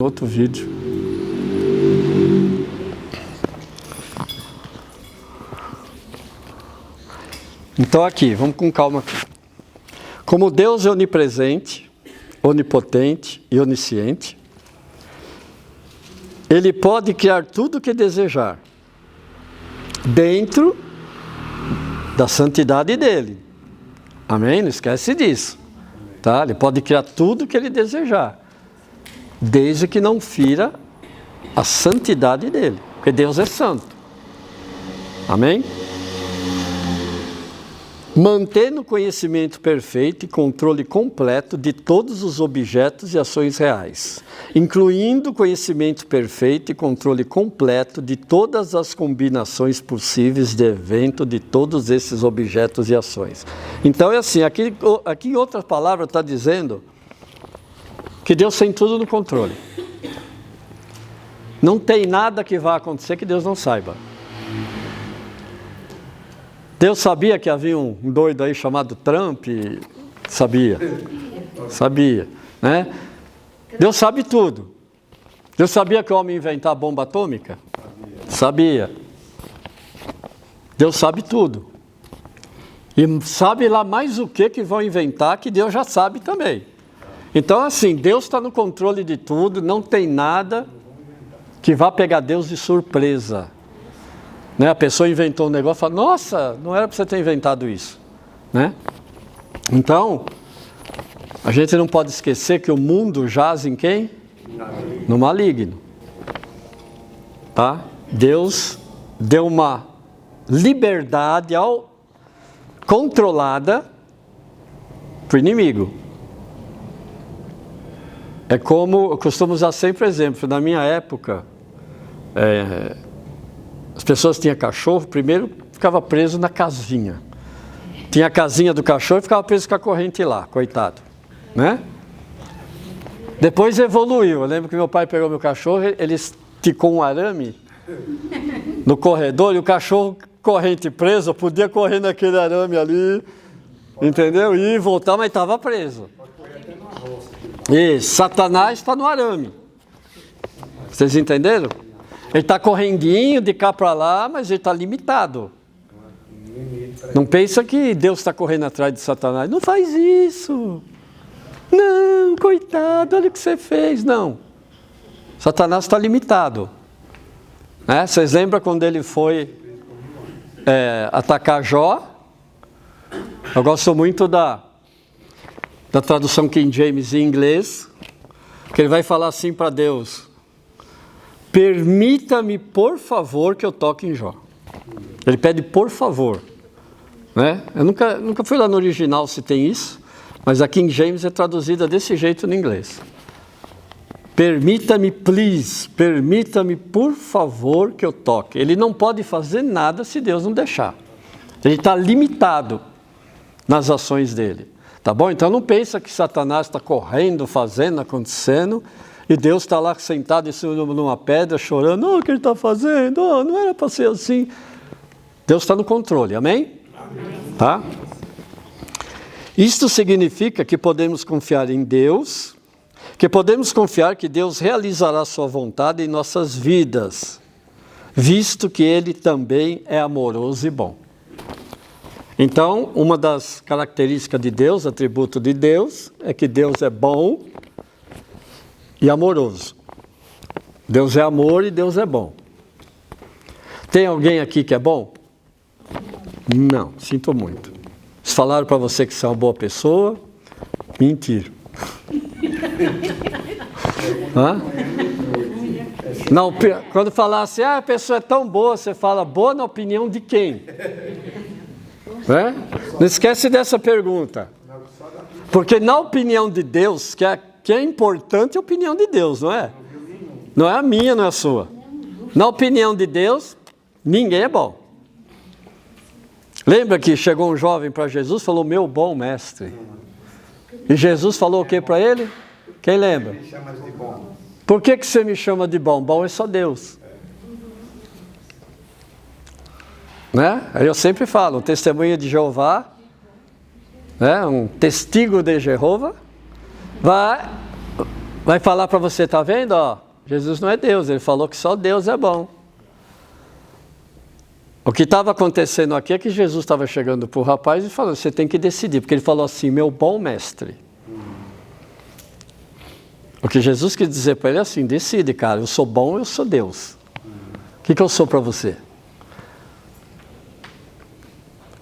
Outro vídeo. Então aqui, vamos com calma aqui. Como Deus é onipresente, onipotente e onisciente, Ele pode criar tudo o que desejar, dentro da santidade dEle. Amém? Não esquece disso. Tá? Ele pode criar tudo o que Ele desejar, desde que não fira a santidade dEle, porque Deus é santo. Amém? Mantendo o conhecimento perfeito e controle completo de todos os objetos e ações reais, incluindo o conhecimento perfeito e controle completo de todas as combinações possíveis de evento de todos esses objetos e ações. Então é assim, aqui em outras palavras está dizendo que Deus tem tudo no controle. Não tem nada que vá acontecer que Deus não saiba. Deus sabia que havia um doido aí chamado Trump? Sabia. Sabia, né? Deus sabe tudo. Deus sabia que o homem ia inventar a bomba atômica? Sabia. Deus sabe tudo. E sabe lá mais o que vão inventar que Deus já sabe também. Então assim, Deus está no controle de tudo, não tem nada que vá pegar Deus de surpresa. Né? A pessoa inventou um negócio e fala, nossa, não era para você ter inventado isso. Né? Então, a gente não pode esquecer que o mundo jaz em quem? No maligno. Tá? Deus deu uma liberdade controlada para o inimigo. É como, eu costumo usar sempre exemplo, na minha época, as pessoas tinham cachorro, primeiro ficava preso na casinha. Tinha a casinha do cachorro e ficava preso com a corrente lá, coitado. Né? Depois evoluiu. Eu lembro que meu pai pegou meu cachorro, ele esticou um arame no corredor e o cachorro, corrente presa, podia correr naquele arame ali, entendeu? E voltar, mas estava preso. E Satanás está no arame. Vocês entenderam? Ele está correndinho de cá para lá, mas ele está limitado. Não pensa que Deus está correndo atrás de Satanás. Não faz isso. Não, coitado, olha o que você fez. Não. Satanás está limitado. Né? Vocês lembram quando ele foi atacar Jó? Eu gosto muito da tradução King James em inglês, que ele vai falar assim para Deus: permita-me, por favor, que eu toque em Jó. Ele pede por favor. Né? Eu nunca fui lá no original se tem isso, mas a King James é traduzida desse jeito no inglês. Permita-me, please, permita-me, por favor, que eu toque. Ele não pode fazer nada se Deus não deixar. Ele está limitado nas ações dele. Tá bom? Então não pensa que Satanás está correndo, fazendo, acontecendo, e Deus está lá sentado em cima de uma pedra, chorando, o que ele está fazendo? Oh, não era para ser assim. Deus está no controle, amém? Amém. Tá? Isto significa que podemos confiar em Deus, que podemos confiar que Deus realizará sua vontade em nossas vidas, visto que Ele também é amoroso e bom. Então, uma das características de Deus, atributo de Deus, é que Deus é bom e amoroso. Deus é amor e Deus é bom. Tem alguém aqui que é bom? Não, sinto muito. Se falaram para você que você é uma boa pessoa, mentira. Hã? Não, quando falar assim, a pessoa é tão boa, você fala, boa na opinião de quem? Não esquece dessa pergunta. Porque na opinião de Deus, que é importante a opinião de Deus, não é? Não é a minha, não é a sua. Na opinião de Deus, ninguém é bom. Lembra que chegou um jovem para Jesus e falou, meu bom mestre. E Jesus falou o que para ele? Quem lembra? Por que você me chama de bom? Bom é só Deus. Né? Eu sempre falo, testemunha de Jeová, né? Um testigo de Jeová, Vai falar para você, tá vendo? Ó, Jesus não é Deus, ele falou que só Deus é bom. O que estava acontecendo aqui é que Jesus estava chegando para o rapaz e falando, você tem que decidir, porque ele falou assim, meu bom mestre. O que Jesus quis dizer para ele é assim, decide, cara, eu sou bom, eu sou Deus. O que eu sou para você?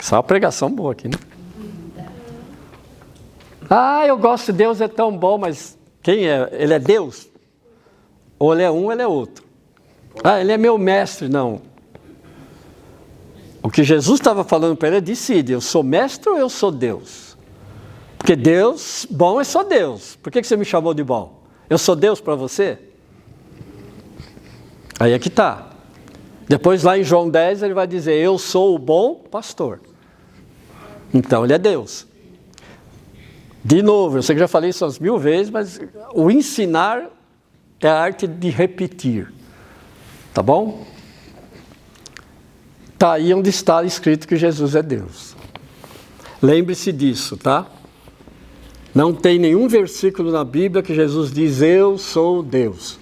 Isso é uma pregação boa aqui, né? Ah, eu gosto, Deus é tão bom, mas quem é? Ele é Deus? Ou ele é um, ou ele é outro? Ah, ele é meu mestre, não. O que Jesus estava falando para ele é decide, eu sou mestre ou eu sou Deus? Porque Deus, bom é só Deus. Por que você me chamou de bom? Eu sou Deus para você? Aí é que está. Depois lá em João 10 ele vai dizer, eu sou o bom pastor. Então ele é Deus. De novo, eu sei que já falei isso umas 1000 vezes, mas o ensinar é a arte de repetir. Tá bom? Está aí onde está escrito que Jesus é Deus. Lembre-se disso, tá? Não tem nenhum versículo na Bíblia que Jesus diz, eu sou Deus.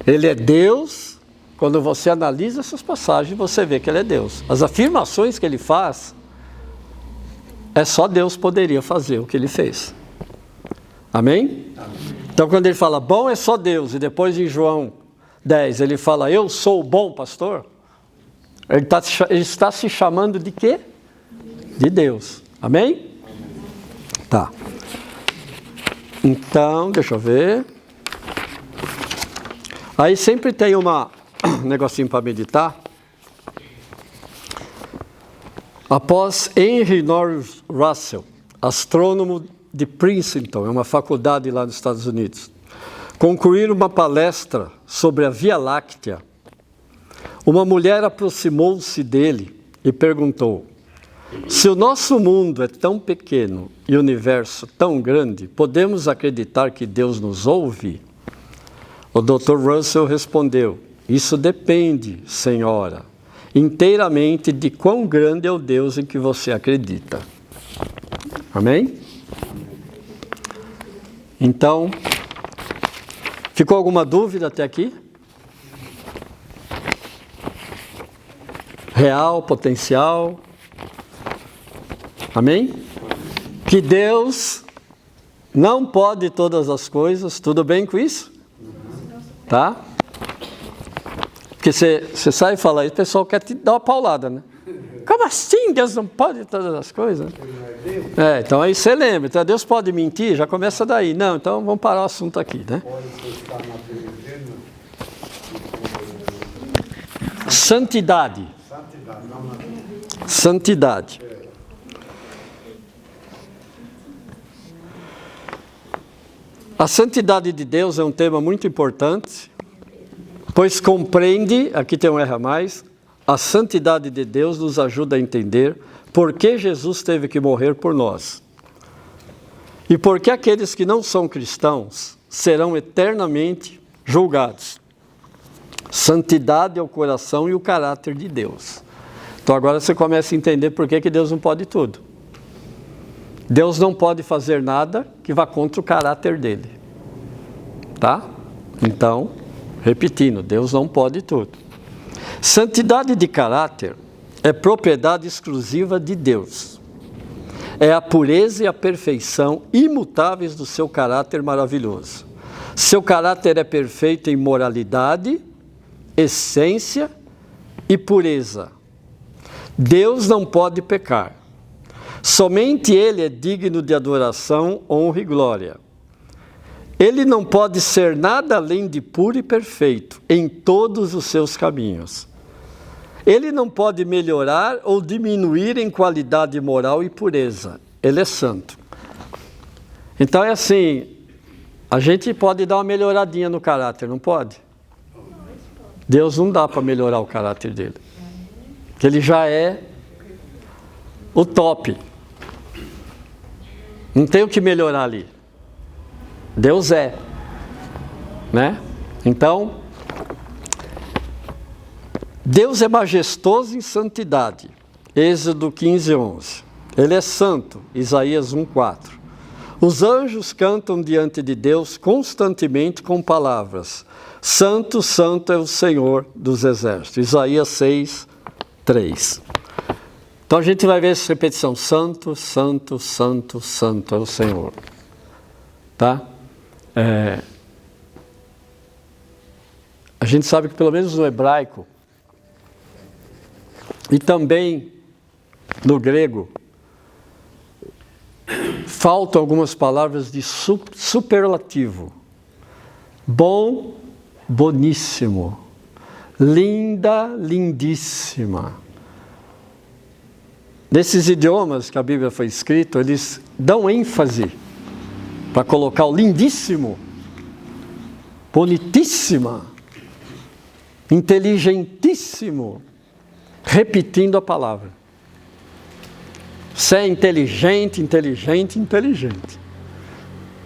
Ele é Deus, quando você analisa essas passagens, você vê que ele é Deus. As afirmações que ele faz, é só Deus poderia fazer o que ele fez. Amém? Então quando ele fala, bom é só Deus, e depois em João 10 ele fala, eu sou o bom pastor, ele está se chamando de quê? De Deus. Amém? Tá. Então, deixa eu ver. Aí sempre tem um negocinho para meditar. Após Henry Norris Russell, astrônomo de Princeton, é uma faculdade lá nos Estados Unidos, concluir uma palestra sobre a Via Láctea, uma mulher aproximou-se dele e perguntou, se o nosso mundo é tão pequeno e o universo tão grande, podemos acreditar que Deus nos ouve? O Dr. Russell respondeu, isso depende, senhora, inteiramente de quão grande é o Deus em que você acredita. Amém? Então, ficou alguma dúvida até aqui? Real, potencial? Amém? Que Deus não pode todas as coisas, tudo bem com isso? Tá? Porque você sai e fala isso, o pessoal quer te dar uma paulada, né? Como assim Deus não pode todas as coisas? Então aí você lembra, então Deus pode mentir, já começa daí. Não, então vamos parar o assunto aqui, né? Santidade. Santidade. A santidade de Deus é um tema muito importante, pois compreende, aqui tem um erro a mais, a santidade de Deus nos ajuda a entender por que Jesus teve que morrer por nós. E por que aqueles que não são cristãos serão eternamente julgados. Santidade é o coração e o caráter de Deus. Então agora você começa a entender por que Deus não pode tudo. Deus não pode fazer nada que vá contra o caráter dele. Tá? Então, repetindo, Deus não pode tudo. Santidade de caráter é propriedade exclusiva de Deus. É a pureza e a perfeição imutáveis do seu caráter maravilhoso. Seu caráter é perfeito em moralidade, essência e pureza. Deus não pode pecar. Somente Ele é digno de adoração, honra e glória. Ele não pode ser nada além de puro e perfeito em todos os seus caminhos. Ele não pode melhorar ou diminuir em qualidade moral e pureza. Ele é santo. Então é assim, a gente pode dar uma melhoradinha no caráter, não pode? Deus não dá para melhorar o caráter dele. Porque ele já é o top. Não tem o que melhorar ali. Deus é. Né? Então, Deus é majestoso em santidade. Êxodo 15:11. Ele é santo. Isaías 1:4. Os anjos cantam diante de Deus constantemente com palavras: Santo, Santo é o Senhor dos Exércitos. Isaías 6, 3. Então a gente vai ver essa repetição: Santo, Santo, Santo, Santo é o Senhor. Tá? A gente sabe que pelo menos no hebraico e também no grego faltam algumas palavras de superlativo. Bom, boníssimo. Linda, lindíssima. Nesses idiomas que a Bíblia foi escrita, eles dão ênfase para colocar o lindíssimo, bonitíssima, inteligentíssimo, repetindo a palavra. Você é inteligente, inteligente, inteligente.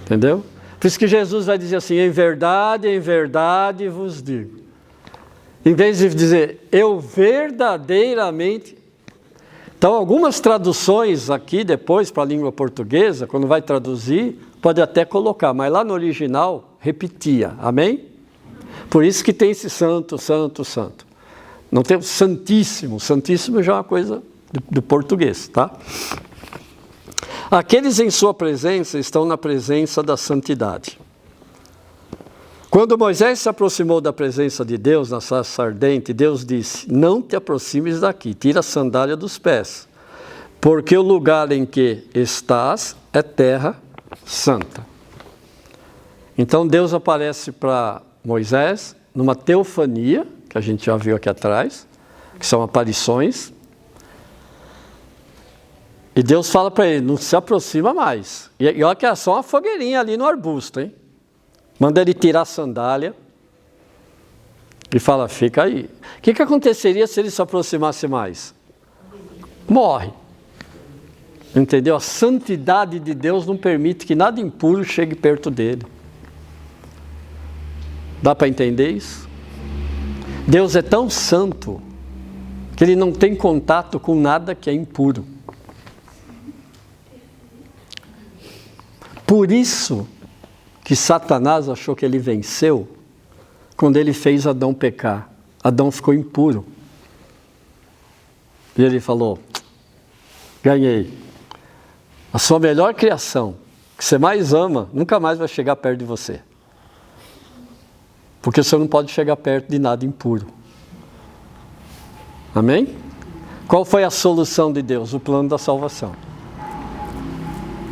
Entendeu? Por isso que Jesus vai dizer assim: em verdade vos digo. Em vez de dizer, eu verdadeiramente. Então, algumas traduções aqui, depois, para a língua portuguesa, quando vai traduzir, pode até colocar, mas lá no original, repetia. Amém? Por isso que tem esse santo, santo, santo. Não tem o santíssimo. Santíssimo já é uma coisa do português, tá? Aqueles em sua presença estão na presença da santidade. Quando Moisés se aproximou da presença de Deus na sarça ardente, Deus disse: não te aproximes daqui, tira a sandália dos pés, porque o lugar em que estás é terra santa. Então Deus aparece para Moisés numa teofania, que a gente já viu aqui atrás, que são aparições, e Deus fala para ele: não se aproxima mais. E olha que é só uma fogueirinha ali no arbusto, hein? Manda ele tirar a sandália e fala: fica aí. O que aconteceria se ele se aproximasse mais? Morre. Entendeu? A santidade de Deus não permite que nada impuro chegue perto dele. Dá para entender isso? Deus é tão santo que ele não tem contato com nada que é impuro. Por isso que Satanás achou que ele venceu quando ele fez Adão pecar. Adão ficou impuro. E ele falou: ganhei. A sua melhor criação, que você mais ama, nunca mais vai chegar perto de você. Porque você não pode chegar perto de nada impuro. Amém? Qual foi a solução de Deus? O plano da salvação.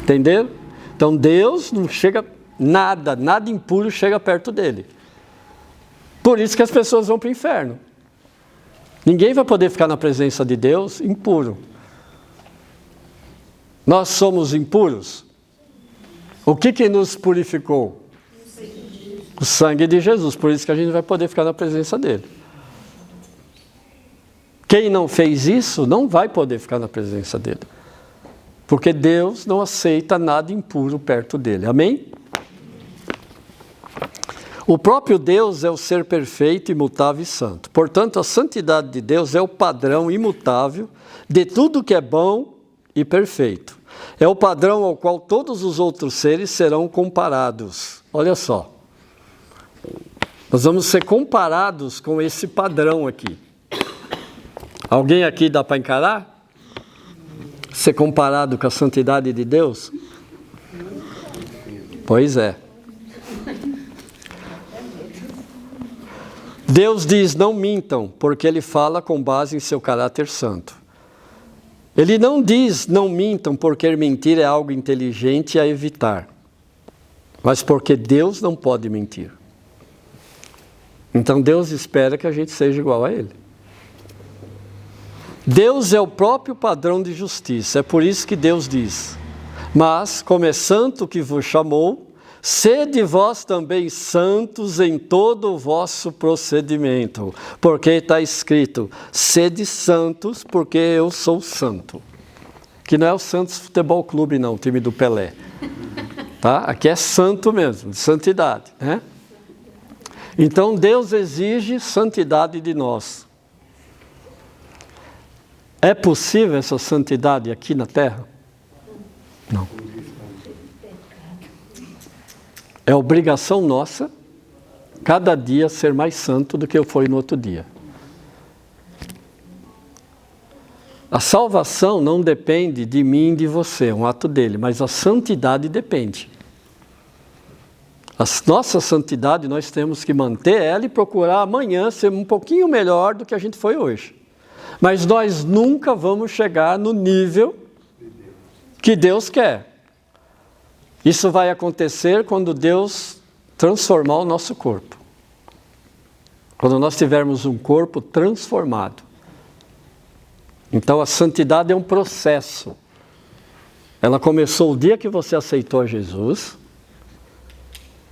Entenderam? Então Deus não chega... Nada impuro chega perto dele. Por isso que as pessoas vão para o inferno. Ninguém vai poder ficar na presença de Deus impuro. Nós somos impuros? O que nos purificou? O sangue de Jesus. Por isso que a gente vai poder ficar na presença dele. Quem não fez isso não vai poder ficar na presença dele. Porque Deus não aceita nada impuro perto dele. Amém? O próprio Deus é o ser perfeito, imutável e santo. Portanto, a santidade de Deus é o padrão imutável de tudo que é bom e perfeito. É o padrão ao qual todos os outros seres serão comparados. Olha só. Nós vamos ser comparados com esse padrão aqui. Alguém aqui dá para encarar? Ser comparado com a santidade de Deus? Pois é. Deus diz: não mintam, porque Ele fala com base em seu caráter santo. Ele não diz: não mintam, porque mentir é algo inteligente a evitar, mas porque Deus não pode mentir. Então Deus espera que a gente seja igual a Ele. Deus é o próprio padrão de justiça, é por isso que Deus diz: mas, como é santo que vos chamou, sede vós também santos em todo o vosso procedimento, porque está escrito: sede santos, porque eu sou santo. Que não é o Santos Futebol Clube não, o time do Pelé. Tá? Aqui é santo mesmo, de santidade, né? Então Deus exige santidade de nós. É possível essa santidade aqui na terra? Não. É obrigação nossa, cada dia, ser mais santo do que eu fui no outro dia. A salvação não depende de mim e de você, é um ato dele, mas a santidade depende. A nossa santidade nós temos que manter ela e procurar amanhã ser um pouquinho melhor do que a gente foi hoje. Mas nós nunca vamos chegar no nível que Deus quer. Isso vai acontecer quando Deus transformar o nosso corpo. Quando nós tivermos um corpo transformado. Então a santidade é um processo. Ela começou o dia que você aceitou a Jesus.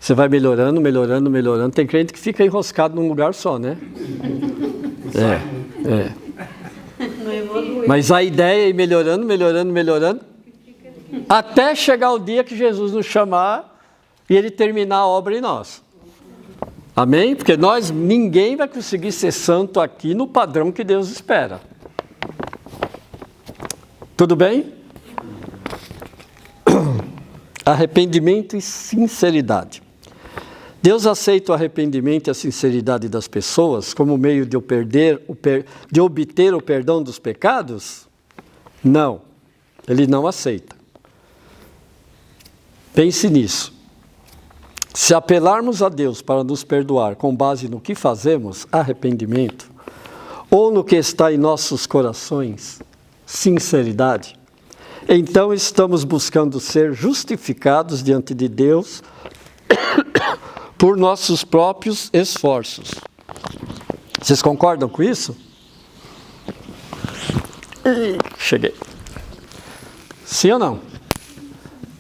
Você vai melhorando, melhorando, melhorando. Tem crente que fica enroscado num lugar só, né? Mas a ideia é ir melhorando, melhorando, melhorando, até chegar o dia que Jesus nos chamar e Ele terminar a obra em nós. Amém? Porque ninguém vai conseguir ser santo aqui no padrão que Deus espera. Tudo bem? Arrependimento e sinceridade. Deus aceita o arrependimento e a sinceridade das pessoas como meio de obter o perdão dos pecados? Não, Ele não aceita. Pense nisso. Se apelarmos a Deus para nos perdoar com base no que fazemos, arrependimento, ou no que está em nossos corações, sinceridade, então estamos buscando ser justificados diante de Deus por nossos próprios esforços. Vocês concordam com isso? Cheguei. Sim ou não?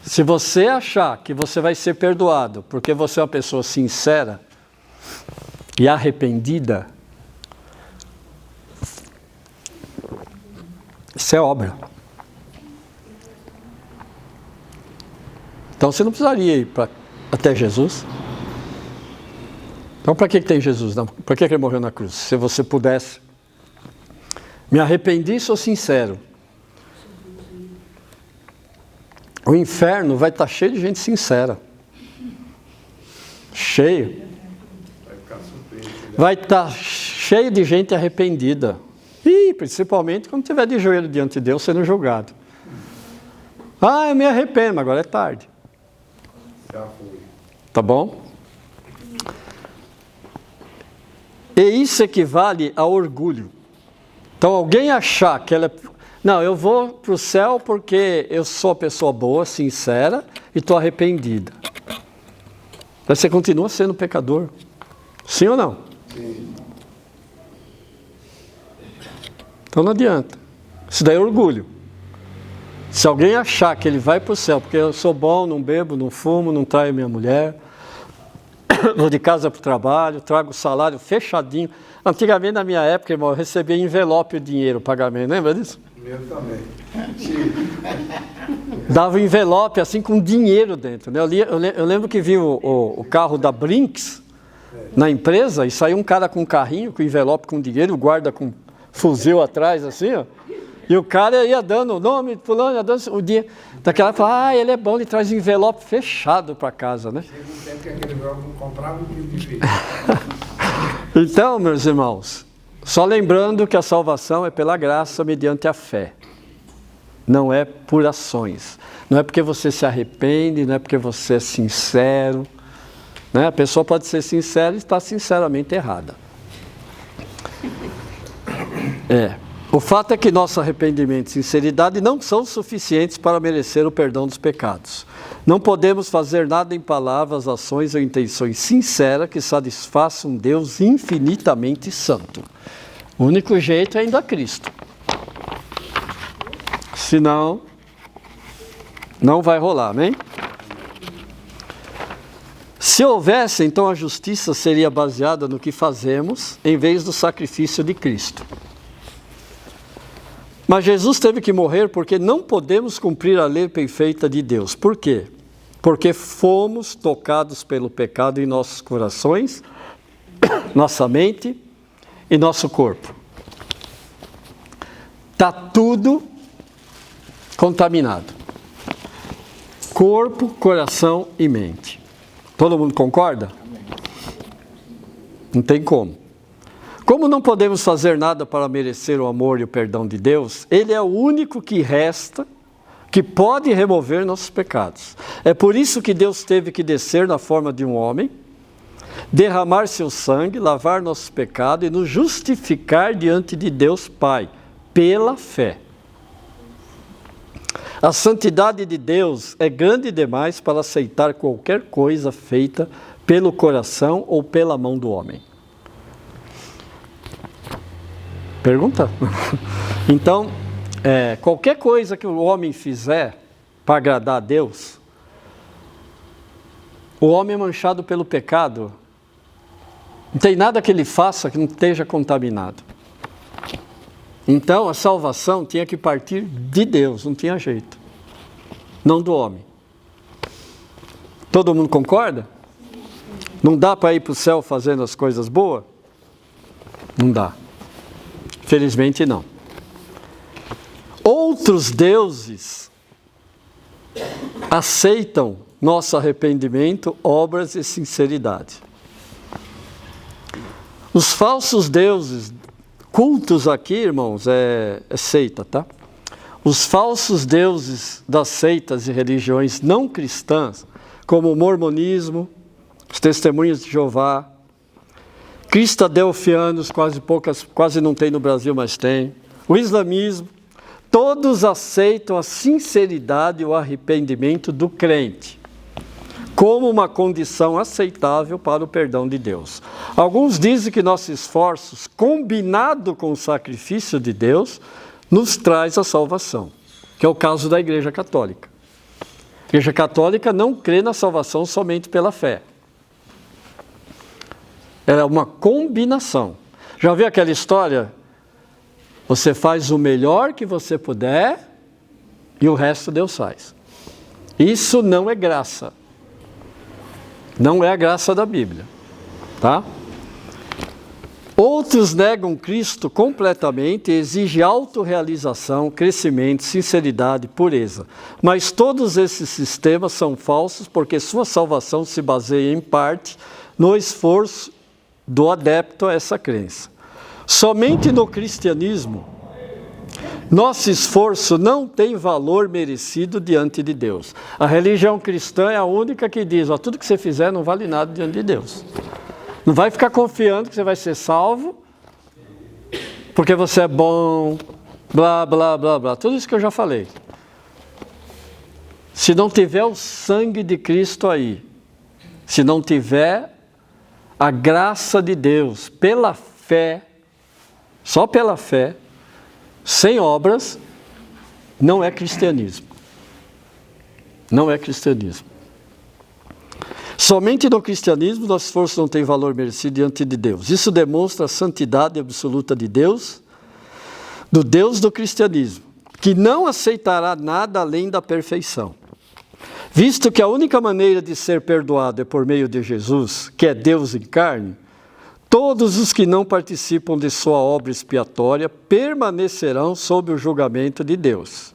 Se você achar que você vai ser perdoado porque você é uma pessoa sincera e arrependida, isso é obra. Então você não precisaria ir até Jesus. Então para que tem Jesus? Para que ele morreu na cruz? Se você pudesse. Me arrependi e sou sincero. O inferno vai estar cheio de gente sincera. Cheio. Vai estar cheio de gente arrependida. E principalmente quando estiver de joelho diante de Deus sendo julgado. Eu me arrependo, mas agora é tarde. Tá bom? E isso equivale a orgulho. Então alguém achar que ela é... Não, eu vou para o céu porque eu sou uma pessoa boa, sincera e estou arrependida. Mas você continua sendo pecador. Sim ou não? Sim. Então não adianta. Isso daí é orgulho. Se alguém achar que ele vai para o céu porque eu sou bom, não bebo, não fumo, não traio minha mulher, vou de casa para o trabalho, trago o salário fechadinho. Antigamente, na minha época, irmão, eu recebia envelope o dinheiro, o pagamento, lembra disso? Eu também. Dava um envelope assim com dinheiro dentro. Né? Eu lembro que vi o carro da Brinks na empresa e saiu um cara com um carrinho, com envelope com dinheiro, o guarda com fuzil atrás, assim, ó. E o cara ia dando o nome, fulano, ia dando o dia. Daquela época, ele é bom, ele traz envelope fechado para casa, né? Chega um tempo que aquele envelope não comprava um quilo de feijão. Então, meus irmãos, só lembrando que a salvação é pela graça mediante a fé. Não é por ações. Não é porque você se arrepende, não é porque você é sincero. Né? A pessoa pode ser sincera e estar sinceramente errada. O fato é que nosso arrependimento e sinceridade não são suficientes para merecer o perdão dos pecados. Não podemos fazer nada em palavras, ações ou intenções sinceras que satisfaçam um Deus infinitamente santo. O único jeito é indo a Cristo. Senão, não vai rolar, amém? Se houvesse, então a justiça seria baseada no que fazemos, em vez do sacrifício de Cristo. Mas Jesus teve que morrer porque não podemos cumprir a lei perfeita de Deus. Por quê? Porque fomos tocados pelo pecado em nossos corações, nossa mente e nosso corpo. Está tudo contaminado. Corpo, coração e mente. Todo mundo concorda? Não tem como. Como não podemos fazer nada para merecer o amor e o perdão de Deus, Ele é o único que resta, que pode remover nossos pecados. É por isso que Deus teve que descer na forma de um homem, derramar seu sangue, lavar nossos pecados e nos justificar diante de Deus Pai, pela fé. A santidade de Deus é grande demais para aceitar qualquer coisa feita pelo coração ou pela mão do homem. Pergunta? Então, qualquer coisa que o homem fizer para agradar a Deus, o homem é manchado pelo pecado. Não tem nada que ele faça que não esteja contaminado. Então, a salvação tinha que partir de Deus, não tinha jeito. Não do homem. Todo mundo concorda? Não dá para ir para o céu fazendo as coisas boas? Não dá. Felizmente não. Outros deuses aceitam nosso arrependimento, obras e sinceridade. Os falsos deuses, cultos aqui, irmãos, é seita, tá? Os falsos deuses das seitas e religiões não cristãs, como o mormonismo, os testemunhos de Jeová, cristadelfianos, quase não tem no Brasil, mas tem, o islamismo, todos aceitam a sinceridade e o arrependimento do crente como uma condição aceitável para o perdão de Deus. Alguns dizem que nossos esforços, combinado com o sacrifício de Deus, nos traz a salvação, que é o caso da Igreja Católica. A Igreja Católica não crê na salvação somente pela fé. Ela é uma combinação. Já viu aquela história? Você faz o melhor que você puder e o resto Deus faz. Isso não é graça. Não é a graça da Bíblia, tá? Outros negam Cristo completamente e exigem autorrealização, crescimento, sinceridade, pureza. Mas todos esses sistemas são falsos porque sua salvação se baseia em parte no esforço do adepto a essa crença. Somente no cristianismo, nosso esforço não tem valor merecido diante de Deus. A religião cristã é a única que diz, tudo que você fizer não vale nada diante de Deus. Não vai ficar confiando que você vai ser salvo, porque você é bom, blá, blá, blá, blá. Tudo isso que eu já falei. Se não tiver o sangue de Cristo aí, se não tiver a graça de Deus pela fé, só pela fé, sem obras, não é cristianismo. Não é cristianismo. Somente no cristianismo nosso esforço não tem valor merecido diante de Deus. Isso demonstra a santidade absoluta de Deus, do Deus do cristianismo, que não aceitará nada além da perfeição. Visto que a única maneira de ser perdoado é por meio de Jesus, que é Deus em carne, todos os que não participam de sua obra expiatória permanecerão sob o julgamento de Deus.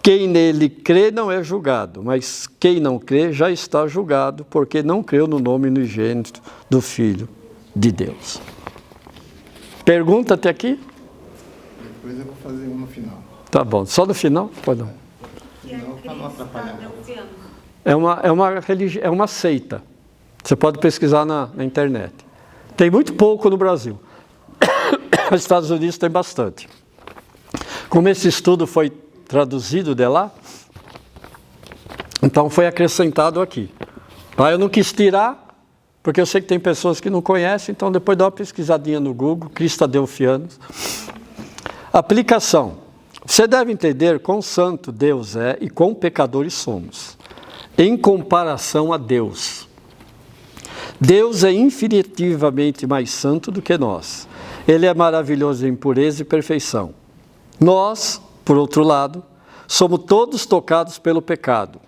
Quem nele crê não é julgado, mas quem não crê já está julgado, porque não creu no nome unigênito do Filho de Deus. Pergunta até aqui? Depois eu vou fazer um no final. Tá bom, só no final? Pode não. Não, para não atrapalhar. É uma seita. Você pode pesquisar na internet. Tem muito pouco no Brasil. Nos Estados Unidos tem bastante. Como esse estudo foi traduzido de lá, então foi acrescentado aqui. Eu não quis tirar, porque eu sei que tem pessoas que não conhecem, então depois dá uma pesquisadinha no Google, cristadelfianos. Aplicação. Você deve entender quão santo Deus é e quão pecadores somos, em comparação a Deus. Deus é infinitivamente mais santo do que nós. Ele é maravilhoso em pureza e perfeição. Nós, por outro lado, somos todos tocados pelo pecado.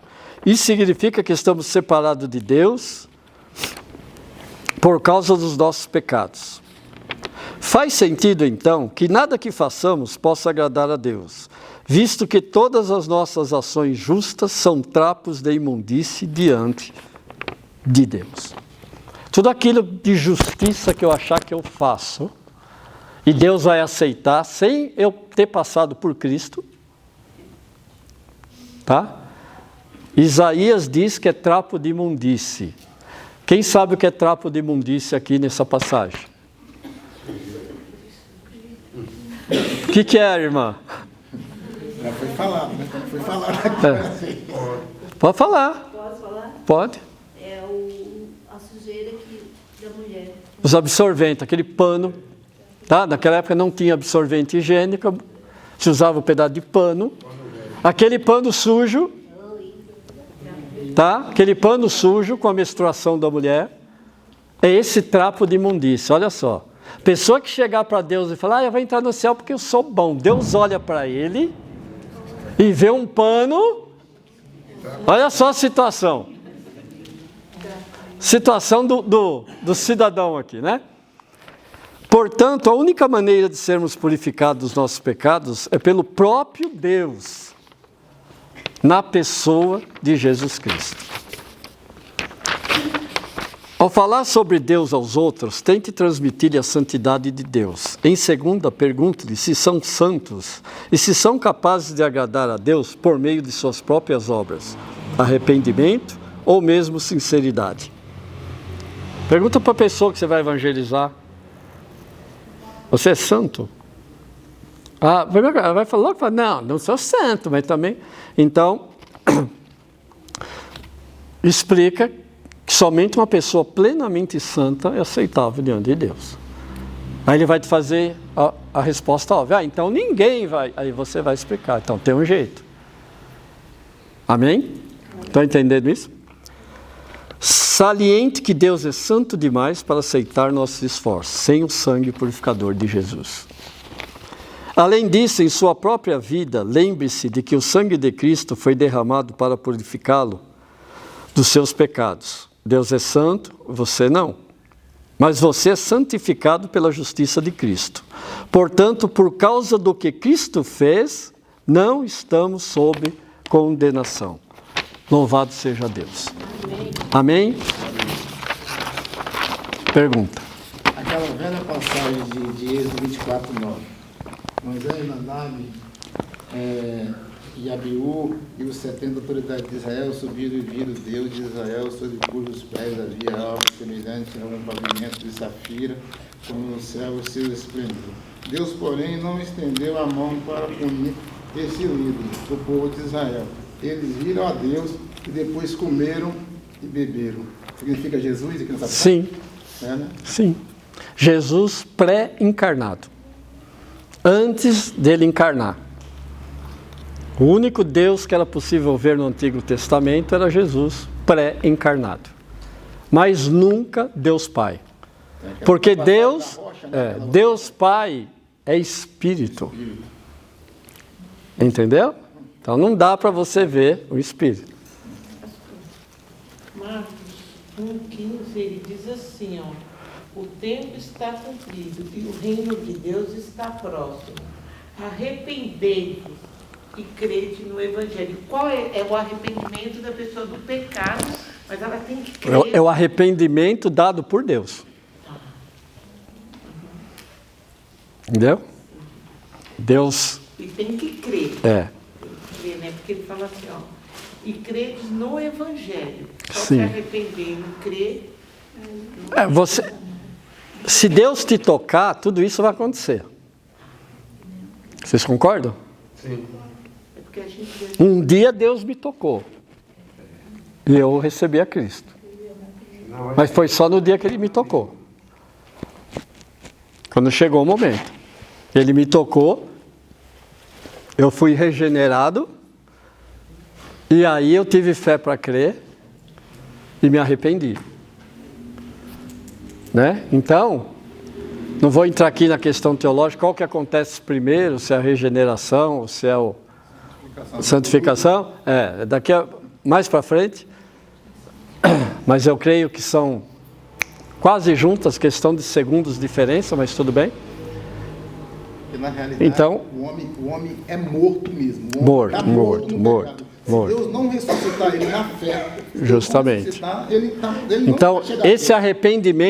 Isso significa que estamos separados de Deus por causa dos nossos pecados. Faz sentido, então, que nada que façamos possa agradar a Deus, visto que todas as nossas ações justas são trapos de imundície diante de Deus. Tudo aquilo de justiça que eu achar que eu faço, e Deus vai aceitar sem eu ter passado por Cristo, tá? Isaías diz que é trapo de imundície. Quem sabe o que é trapo de imundície aqui nessa passagem? O que é, irmã? Já foi falado, né? Foi falado aqui. Pode falar. Posso falar? Pode. É a sujeira da mulher. Os absorventes, aquele pano, tá? Naquela época não tinha absorvente higiênico, se usava um pedaço de pano. Aquele pano sujo, tá? Aquele pano sujo com a menstruação da mulher, é esse trapo de imundícia. Olha só. Pessoa que chegar para Deus e falar, eu vou entrar no céu porque eu sou bom. Deus olha para ele e vê um pano. Olha só a situação. Situação do cidadão aqui, né? Portanto, a única maneira de sermos purificados dos nossos pecados é pelo próprio Deus, na pessoa de Jesus Cristo. Ao falar sobre Deus aos outros, tente transmitir-lhe a santidade de Deus. Em segunda, pergunte-lhe se são santos e se são capazes de agradar a Deus por meio de suas próprias obras, arrependimento ou mesmo sinceridade. Pergunta para a pessoa que você vai evangelizar. Você é santo? Ela vai falar, não sou santo, mas também... Então, explica que somente uma pessoa plenamente santa é aceitável diante de Deus. Aí ele vai te fazer a resposta óbvia. Então ninguém vai... Aí você vai explicar. Então tem um jeito. Amém? Estão entendendo isso? Saliente que Deus é santo demais para aceitar nossos esforços, sem o sangue purificador de Jesus. Além disso, em sua própria vida, lembre-se de que o sangue de Cristo foi derramado para purificá-lo dos seus pecados. Deus é santo, você não. Mas você é santificado pela justiça de Cristo. Portanto, por causa do que Cristo fez, não estamos sob condenação. Louvado seja Deus. Amém? Pergunta. Aquela velha passagem de Êxodo 24:9. Moisés, Nadab e Abiú e os 70 autoridades de Israel subiram e viram Deus de Israel, sobre cujos pés havia algo semelhante a um pavimento de safira, como no céu o seu esplendor. Deus, porém, não estendeu a mão para punir esse ídolo, o povo de Israel. Eles viram a Deus e depois comeram e beberam. Significa Jesus aqui nessa parte? Sim. Né? Sim. Jesus pré-encarnado. Antes dele encarnar. O único Deus que era possível ver no Antigo Testamento era Jesus pré-encarnado. Mas nunca Deus Pai. Porque Deus, Deus Pai é Espírito. Entendeu? Então não dá para você ver o Espírito. Marcos 1,15, ele diz assim, ó, o tempo está cumprido e o reino de Deus está próximo. Arrependei-vos e crede no Evangelho. Qual é o arrependimento da pessoa do pecado? Mas ela tem que crer. É o arrependimento dado por Deus. Entendeu? Deus... E tem que crer. É. Né? Porque ele fala assim, ó, e crede no Evangelho. Só Sim. se arrepender e não crer. Se Deus te tocar, tudo isso vai acontecer. Vocês concordam? Sim. É porque a gente... Um dia Deus me tocou. E eu recebi a Cristo. Mas foi só no dia que Ele me tocou. Quando chegou o momento. Ele me tocou, eu fui regenerado, e aí eu tive fé para crer, e me arrependi. Né? Então, não vou entrar aqui na questão teológica, qual que acontece primeiro, se é a regeneração, ou se é a santificação. Daqui mais para frente. Mas eu creio que são quase juntas, questão de segundos de diferença, mas tudo bem. Porque na realidade, Então, o homem é morto mesmo. Morto. Se Morto. Deus não ressuscitar ele na fé, se Deus não Justamente. ressuscitar, ele não Então, vai chegar esse aqui. arrependimento